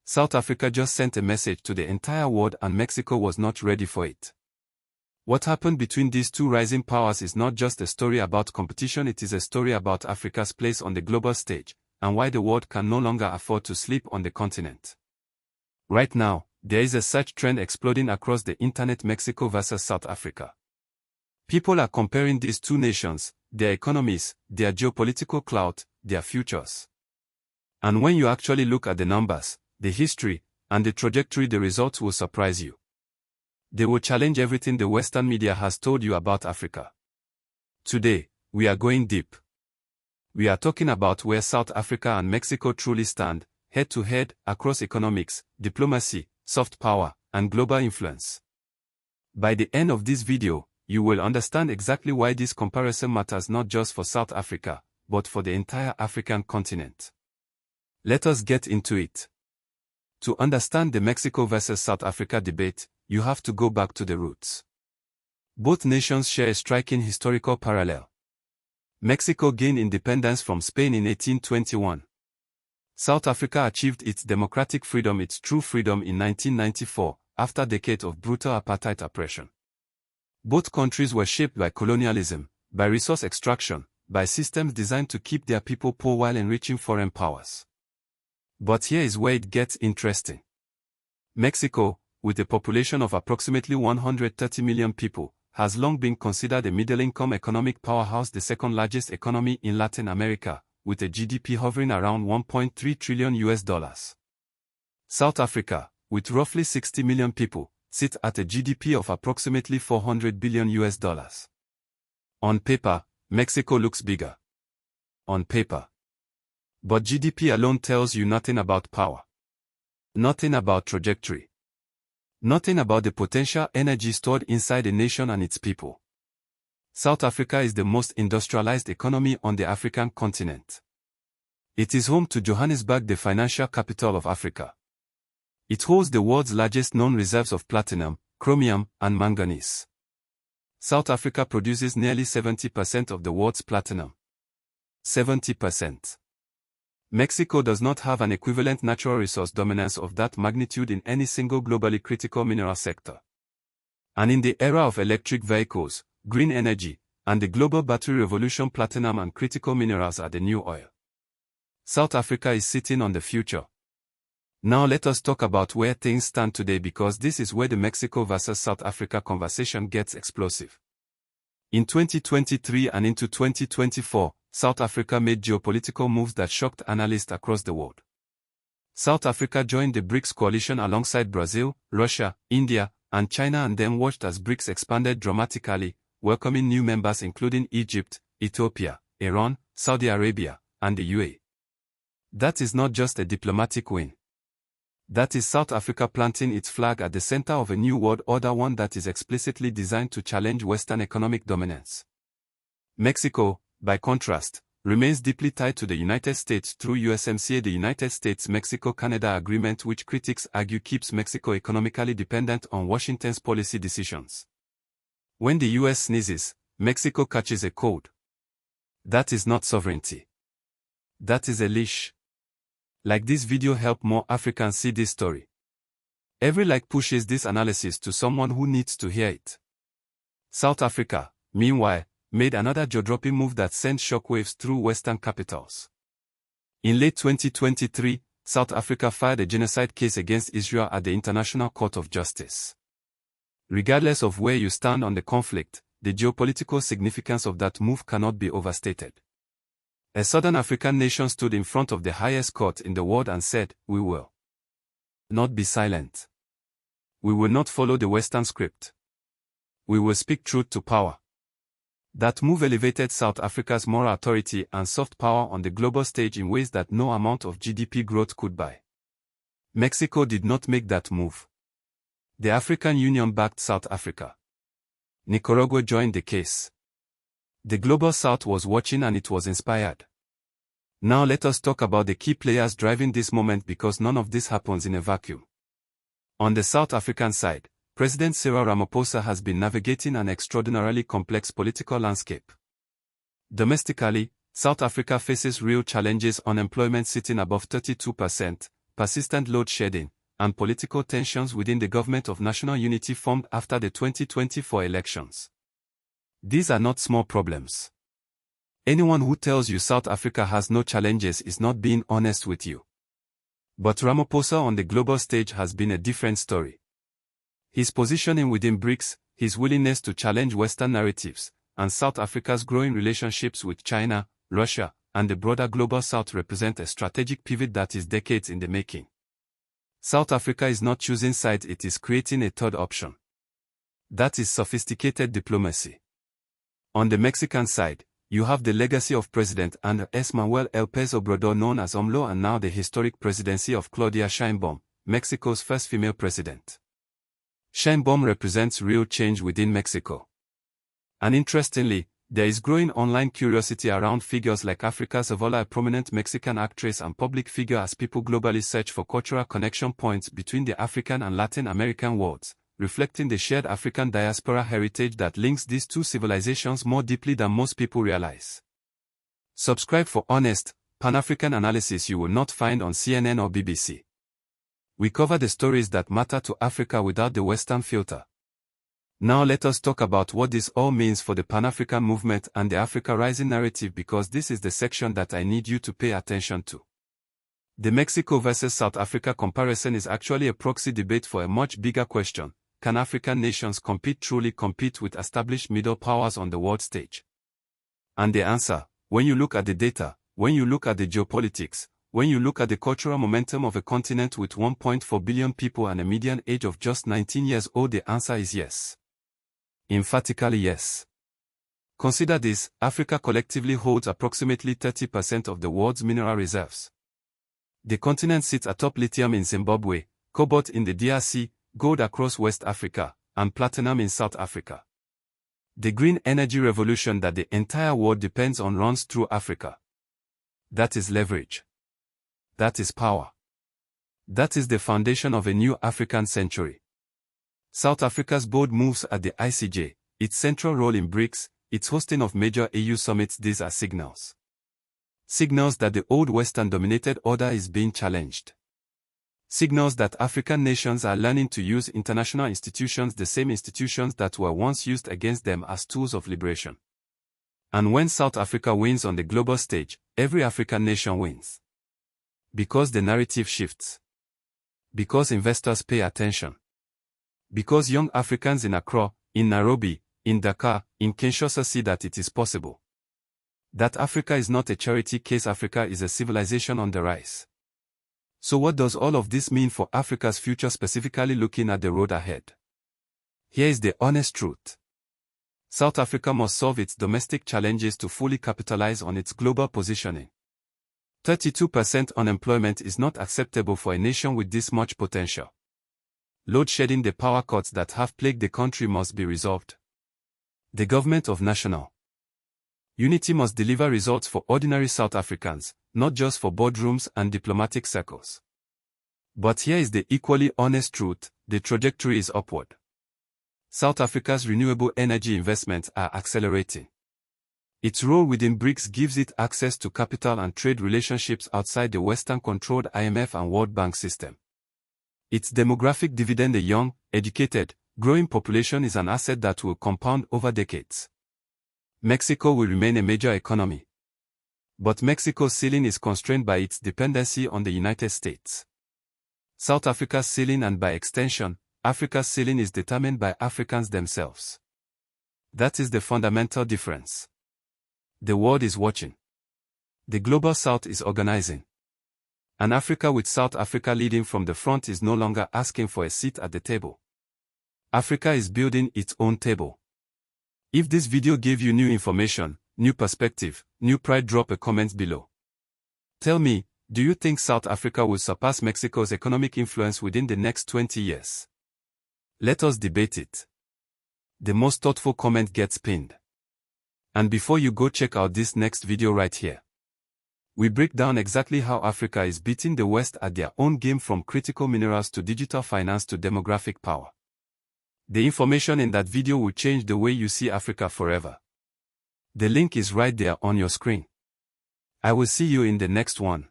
South Africa just sent a message to the entire world and Mexico was not ready for it. What happened between these two rising powers is not just a story about competition, it is a story about Africa's place on the global stage, and why the world can no longer afford to sleep on the continent. Right now, there is a search trend exploding across the internet: Mexico versus South Africa. People are comparing these two nations, their economies, their geopolitical clout, their futures. And when you actually look at the numbers, the history, and the trajectory, the results will surprise you. They will challenge everything the Western media has told you about Africa. Today, we are going deep. We are talking about where South Africa and Mexico truly stand, head-to-head, across economics, diplomacy, soft power, and global influence. By the end of this video, you will understand exactly why this comparison matters not just for South Africa, but for the entire African continent. Let us get into it. To understand the Mexico versus South Africa debate, you have to go back to the roots. Both nations share a striking historical parallel. Mexico gained independence from Spain in 1821. South Africa achieved its democratic freedom, its true freedom, in 1994, after decades of brutal apartheid oppression. Both countries were shaped by colonialism, by resource extraction, by systems designed to keep their people poor while enriching foreign powers. But here is where it gets interesting. Mexico, with a population of approximately 130 million people, has long been considered a middle-income economic powerhouse, the second largest economy in Latin America, with a GDP hovering around $1.3 trillion. South Africa, with roughly 60 million people, sits at a GDP of approximately $400 billion. On paper, Mexico looks bigger. On paper. But GDP alone tells you nothing about power. Nothing about trajectory. Nothing about the potential energy stored inside a nation and its people. South Africa is the most industrialized economy on the African continent. It is home to Johannesburg, the financial capital of Africa. It holds the world's largest known reserves of platinum, chromium, and manganese. South Africa produces nearly 70% of the world's platinum. 70%. Mexico does not have an equivalent natural resource dominance of that magnitude in any single globally critical mineral sector. And in the era of electric vehicles, green energy, and the global battery revolution, platinum and critical minerals are the new oil. South Africa is sitting on the future. Now let us talk about where things stand today, because this is where the Mexico versus South Africa conversation gets explosive. In 2023 and into 2024, South Africa made geopolitical moves that shocked analysts across the world. South Africa joined the BRICS coalition alongside Brazil, Russia, India, and China, and then watched as BRICS expanded dramatically, welcoming new members including Egypt, Ethiopia, Iran, Saudi Arabia, and the UAE. That is not just a diplomatic win. That is South Africa planting its flag at the center of a new world order, one that is explicitly designed to challenge Western economic dominance. Mexico, by contrast, remains deeply tied to the United States through USMCA, the United States-Mexico-Canada Agreement, which critics argue keeps Mexico economically dependent on Washington's policy decisions. When the US sneezes, Mexico catches a cold. That is not sovereignty. That is a leash. Like this video help more Africans see this story. Every like pushes this analysis to someone who needs to hear it. South Africa, meanwhile, made another jaw-dropping move that sent shockwaves through Western capitals. In late 2023, South Africa filed a genocide case against Israel at the International Court of Justice. Regardless of where you stand on the conflict, the geopolitical significance of that move cannot be overstated. A Southern African nation stood in front of the highest court in the world and said, "We will not be silent. We will not follow the Western script. We will speak truth to power." That move elevated South Africa's moral authority and soft power on the global stage in ways that no amount of GDP growth could buy. Mexico did not make that move. The African Union backed South Africa. Nicaragua joined the case. The Global South was watching and it was inspired. Now let us talk about the key players driving this moment, because none of this happens in a vacuum. On the South African side, President Cyril Ramaphosa has been navigating an extraordinarily complex political landscape. Domestically, South Africa faces real challenges: unemployment sitting above 32%, persistent load shedding, and political tensions within the government of national unity formed after the 2024 elections. These are not small problems. Anyone who tells you South Africa has no challenges is not being honest with you. But Ramaphosa on the global stage has been a different story. His positioning within BRICS, his willingness to challenge Western narratives, and South Africa's growing relationships with China, Russia, and the broader global South represent a strategic pivot that is decades in the making. South Africa is not choosing sides, it is creating a third option. That is sophisticated diplomacy. On the Mexican side, you have the legacy of President Andrés Manuel López Obrador known as AMLO and now the historic presidency of Claudia Sheinbaum, Mexico's first female president. Sheinbaum represents real change within Mexico. And interestingly, there is growing online curiosity around figures like Africa Zavala, a prominent Mexican actress and public figure, as people globally search for cultural connection points between the African and Latin American worlds, reflecting the shared African diaspora heritage that links these two civilizations more deeply than most people realize. Subscribe for honest, Pan-African analysis you will not find on CNN or BBC. We cover the stories that matter to Africa without the Western filter. Now let us talk about what this all means for the Pan-African movement and the Africa Rising narrative, because this is the section that I need you to pay attention to. The Mexico versus South Africa comparison is actually a proxy debate for a much bigger question: can African nations truly compete with established middle powers on the world stage? And the answer, when you look at the data, when you look at the geopolitics, when you look at the cultural momentum of a continent with 1.4 billion people and a median age of just 19 years old, the answer is yes. Emphatically yes. Consider this: Africa collectively holds approximately 30% of the world's mineral reserves. The continent sits atop lithium in Zimbabwe, cobalt in the DRC, gold across West Africa, and platinum in South Africa. The green energy revolution that the entire world depends on runs through Africa. That is leverage. That is power. That is the foundation of a new African century. South Africa's bold moves at the ICJ, its central role in BRICS, its hosting of major AU summits, these are signals. Signals that the old Western-dominated order is being challenged. Signals that African nations are learning to use international institutions, the same institutions that were once used against them, as tools of liberation. And when South Africa wins on the global stage, every African nation wins. Because the narrative shifts. Because investors pay attention. Because young Africans in Accra, in Nairobi, in Dakar, in Kinshasa see that it is possible. That Africa is not a charity case, Africa is a civilization on the rise. So what does all of this mean for Africa's future, specifically looking at the road ahead? Here is the honest truth. South Africa must solve its domestic challenges to fully capitalize on its global positioning. 32% unemployment is not acceptable for a nation with this much potential. Load shedding, the power cuts that have plagued the country, must be resolved. The government of national unity must deliver results for ordinary South Africans, not just for boardrooms and diplomatic circles. But here is the equally honest truth: the trajectory is upward. South Africa's renewable energy investments are accelerating. Its role within BRICS gives it access to capital and trade relationships outside the Western-controlled IMF and World Bank system. Its demographic dividend, a young, educated, growing population, is an asset that will compound over decades. Mexico will remain a major economy. But Mexico's ceiling is constrained by its dependency on the United States. South Africa's ceiling, and by extension, Africa's ceiling, is determined by Africans themselves. That is the fundamental difference. The world is watching. The global South is organizing. And Africa, with South Africa leading from the front, is no longer asking for a seat at the table. Africa is building its own table. If this video gave you new information, new perspective, new pride, drop a comment below. Tell me, do you think South Africa will surpass Mexico's economic influence within the next 20 years? Let us debate it. The most thoughtful comment gets pinned. And before you go, check out this next video right here. We break down exactly how Africa is beating the West at their own game, from critical minerals to digital finance to demographic power. The information in that video will change the way you see Africa forever. The link is right there on your screen. I will see you in the next one.